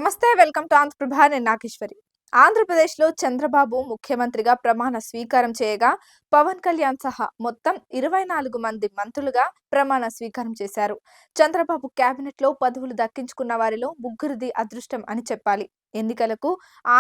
నమస్తే, welcome to Andhraprabha. నేను నాగేశ్వరి. ఆంధ్రప్రదేశ్లో చంద్రబాబు ముఖ్యమంత్రిగా ప్రమాణ స్వీకారం చేయగా పవన్ కళ్యాణ్ సహా మొత్తం 24 మంది మంత్రులుగా ప్రమాణ స్వీకారం చేశారు. చంద్రబాబు కేబినెట్లో పదవులు దక్కించుకున్న వారిలో ముగ్గురిది అదృష్టం అని చెప్పాలి. ఎన్నికలకు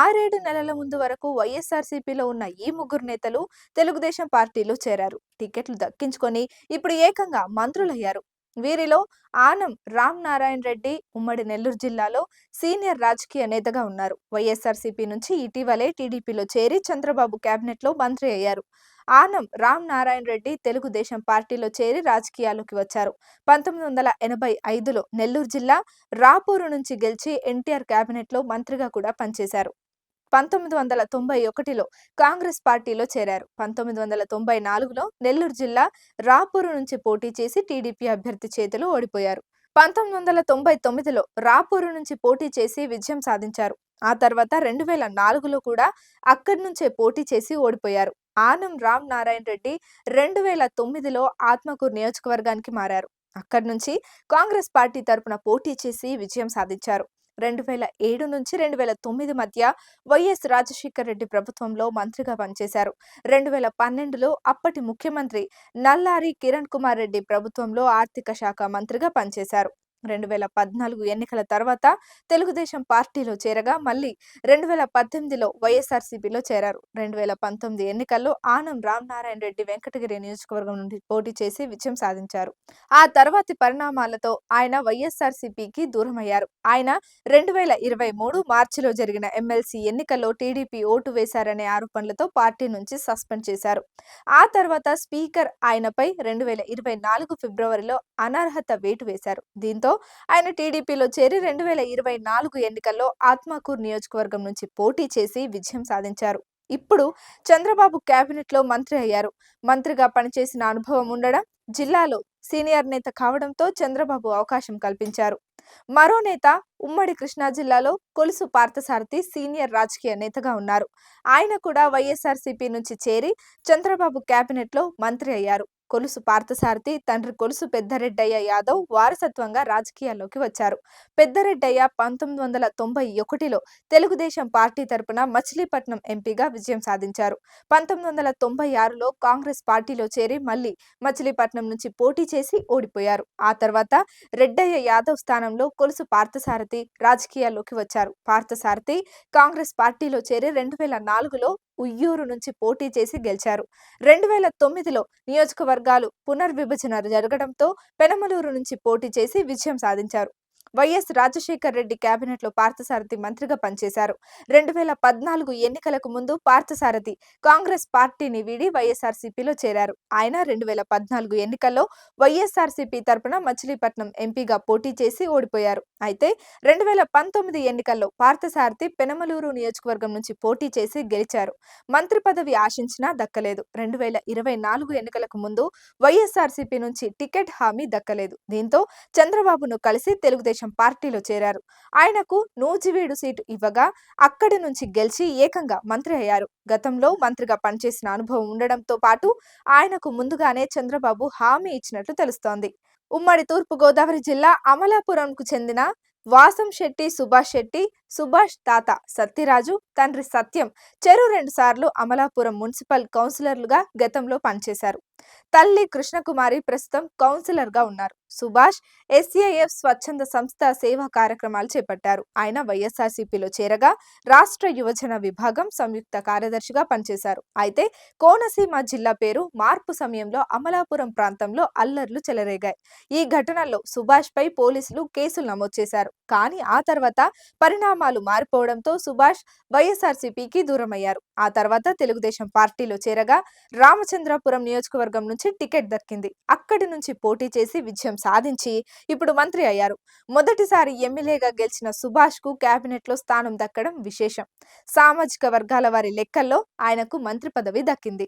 6-7 నెలల ముందు వరకు వైఎస్ఆర్సీపీలో ఉన్న ఈ ముగ్గురు నేతలు తెలుగుదేశం పార్టీలో చేరారు. టికెట్లు దక్కించుకొని ఇప్పుడు ఏకంగా మంత్రులయ్యారు. వీరిలో ఆనం రామనారాయణ రెడ్డి ఉమ్మడి నెల్లూరు జిల్లాలో సీనియర్ రాజకీయ నేతగా ఉన్నారు. వైఎస్ఆర్సీపీ నుంచి ఇటీవలే టీడీపీలో చేరి చంద్రబాబు కేబినెట్లో మంత్రి అయ్యారు. ఆనం రామనారాయణ రెడ్డి తెలుగుదేశం పార్టీలో చేరి రాజకీయాల్లోకి వచ్చారు. 1985లో నెల్లూరు జిల్లా రాపూరు నుంచి గెలిచి ఎన్టీఆర్ కేబినెట్లో మంత్రిగా కూడా పనిచేశారు. 1991లో కాంగ్రెస్ పార్టీలో చేరారు. 1994లో నెల్లూరు జిల్లా రాపూరు నుంచి పోటీ చేసి టీడీపీ అభ్యర్థి చేతిలో ఓడిపోయారు. 1999లో రాపూరు నుంచి పోటీ చేసి విజయం సాధించారు. ఆ తర్వాత 2004లో కూడా అక్కడి నుంచే పోటీ చేసి ఓడిపోయారు. ఆనం రామనారాయణ రెడ్డి 2009లో ఆత్మకూరు నియోజకవర్గానికి మారారు. అక్కడి నుంచి కాంగ్రెస్ పార్టీ తరపున పోటీ చేసి విజయం సాధించారు. 2007 నుంచి 2009 మధ్య వైఎస్ రాజశేఖర రెడ్డి ప్రభుత్వంలో మంత్రిగా పనిచేశారు. 2012లో అప్పటి ముఖ్యమంత్రి నల్లారి కిరణ్ కుమార్ రెడ్డి ప్రభుత్వంలో ఆర్థిక శాఖ మంత్రిగా పనిచేశారు. 2014 ఎన్నికల తర్వాత తెలుగుదేశం పార్టీలో చేరగా మళ్ళీ 2018లో వైఎస్ఆర్సీపీలో చేరారు. 2019 ఎన్నికల్లో ఆనం రామనారాయణ రెడ్డి వెంకటగిరి నియోజకవర్గం నుండి పోటీ చేసి విజయం సాధించారు. ఆ తర్వాతి పరిణామాలతో ఆయన వైఎస్ఆర్సీపీకి దూరమయ్యారు. ఆయన 2023 మార్చిలో జరిగిన ఎమ్మెల్సీ ఎన్నికల్లో టీడీపీ ఓటు వేశారనే ఆరోపణలతో పార్టీ నుంచి సస్పెండ్ చేశారు. ఆ తర్వాత స్పీకర్ ఆయనపై 2024 ఫిబ్రవరిలో అనర్హత వేటు వేశారు. దీంతో ఆయన టీడీపీలో చేరి 2024 ఎన్నికల్లో ఆత్మకూరు నియోజకవర్గం నుంచి పోటీ చేసి విజయం సాధించారు. ఇప్పుడు చంద్రబాబు కేబినెట్లో మంత్రి అయ్యారు. మంత్రిగా పనిచేసిన అనుభవం ఉండడం, జిల్లాలో సీనియర్ నేత కావడంతో చంద్రబాబు అవకాశం కల్పించారు. మరో నేత ఉమ్మడి కృష్ణా జిల్లాలో కొలుసు పార్థసారథి సీనియర్ రాజకీయ నేతగా ఉన్నారు. ఆయన కూడా వైఎస్ఆర్సీపీ నుంచి చేరి చంద్రబాబు కేబినెట్లో మంత్రి అయ్యారు. కొలుసు పార్థసారథి తండ్రి కొలుసు పెద్దరెడ్డయ్య యాదవ్ వారసత్వంగా రాజకీయాల్లోకి వచ్చారు. పెద్దరెడ్డయ్య 1991లో తెలుగుదేశం పార్టీ తరపున మచిలీపట్నం ఎంపీగా విజయం సాధించారు. 1996లో కాంగ్రెస్ పార్టీలో చేరి మళ్లీ మచిలీపట్నం నుంచి పోటీ చేసి ఓడిపోయారు. ఆ తర్వాత రెడ్డయ్య యాదవ్ స్థానంలో కొలుసు పార్థసారథి రాజకీయాల్లోకి వచ్చారు. పార్థసారథి కాంగ్రెస్ పార్టీలో చేరి 2004లో ఉయ్యూరు నుంచి పోటీ చేసి గెలిచారు. 2009లో నియోజకవర్గాలు పునర్విభజన జరగడంతో పెనమలూరు నుంచి పోటీ చేసి విజయం సాధించారు. వైఎస్ రాజశేఖర రెడ్డి కేబినెట్లో పార్థసారథి మంత్రిగా పనిచేశారు. 2014 ఎన్నికలకు ముందు పార్థసారథి కాంగ్రెస్ పార్టీని వీడి వైఎస్ఆర్సీపీలో చేరారు. ఆయన 2014 ఎన్నికల్లో వైఎస్ఆర్సీపీ తరపున మచిలీపట్నం ఎంపీగా పోటీ చేసి ఓడిపోయారు. అయితే 2019 ఎన్నికల్లో పార్థసారథి పెనమలూరు నియోజకవర్గం నుంచి పోటీ చేసి గెలిచారు. మంత్రి పదవి ఆశించినా దక్కలేదు. 2024 ఎన్నికలకు ముందు వైఎస్ఆర్సీపీ నుంచి టికెట్ హామీ దక్కలేదు. దీంతో చంద్రబాబును కలిసి తెలుగుదేశం పార్టీలో చేరారు. ఆయనకు నూజివీడు సీటు ఇవ్వగా అక్కడి నుంచి గెలిచి ఏకంగా మంత్రి అయ్యారు. గతంలో మంత్రిగా పనిచేసిన అనుభవం ఉండడంతో పాటు ఆయనకు ముందుగానే చంద్రబాబు హామీ ఇచ్చినట్లు తెలుస్తోంది. ఉమ్మడి తూర్పు గోదావరి జిల్లా అమలాపురంకు చెందిన వాసం శెట్టి సుభాష్ శెట్టి, సుభాష్ తాత సత్యరాజు, తండ్రి సత్యం చెరు 2 సార్లు అమలాపురం మున్సిపల్ కౌన్సిలర్లుగా గతంలో పనిచేశారు. తల్లి కృష్ణకుమారి ప్రస్తుతం కౌన్సిలర్గా ఉన్నారు. సుభాష్ ఎస్ఏఎఫ్ స్వచ్ఛంద సంస్థ సేవా కార్యక్రమాలు చేపట్టారు. ఆయన వైఎస్ఆర్సీపీలో చేరగా రాష్ట్ర యువజన విభాగం సంయుక్త కార్యదర్శిగా పనిచేశారు. అయితే కోనసీమ జిల్లా పేరు మార్పు సమయంలో అమలాపురం ప్రాంతంలో అల్లర్లు చెలరేగాయి. ఈ ఘటనలో సుభాష్ పై పోలీసులు కేసులు నమోదు చేశారు. కానీ ఆ తర్వాత పరిణామాలు మారిపోవడంతో సుభాష్ వైఎస్ఆర్సీపీకి దూరమయ్యారు. ఆ తర్వాత తెలుగుదేశం పార్టీలో చేరగా రామచంద్రాపురం నియోజకవర్గం నుంచి టికెట్ దక్కింది. అక్కడి నుంచి పోటీ చేసి విజయం సాధించి ఇప్పుడు మంత్రి అయ్యారు. మొదటిసారి ఎమ్మెల్యేగా గెలిచిన సుభాష్ కు కేబినెట్లో స్థానం దక్కడం విశేషం. సామాజిక వర్గాల వారి లెక్కల్లో ఆయనకు మంత్రి పదవి దక్కింది.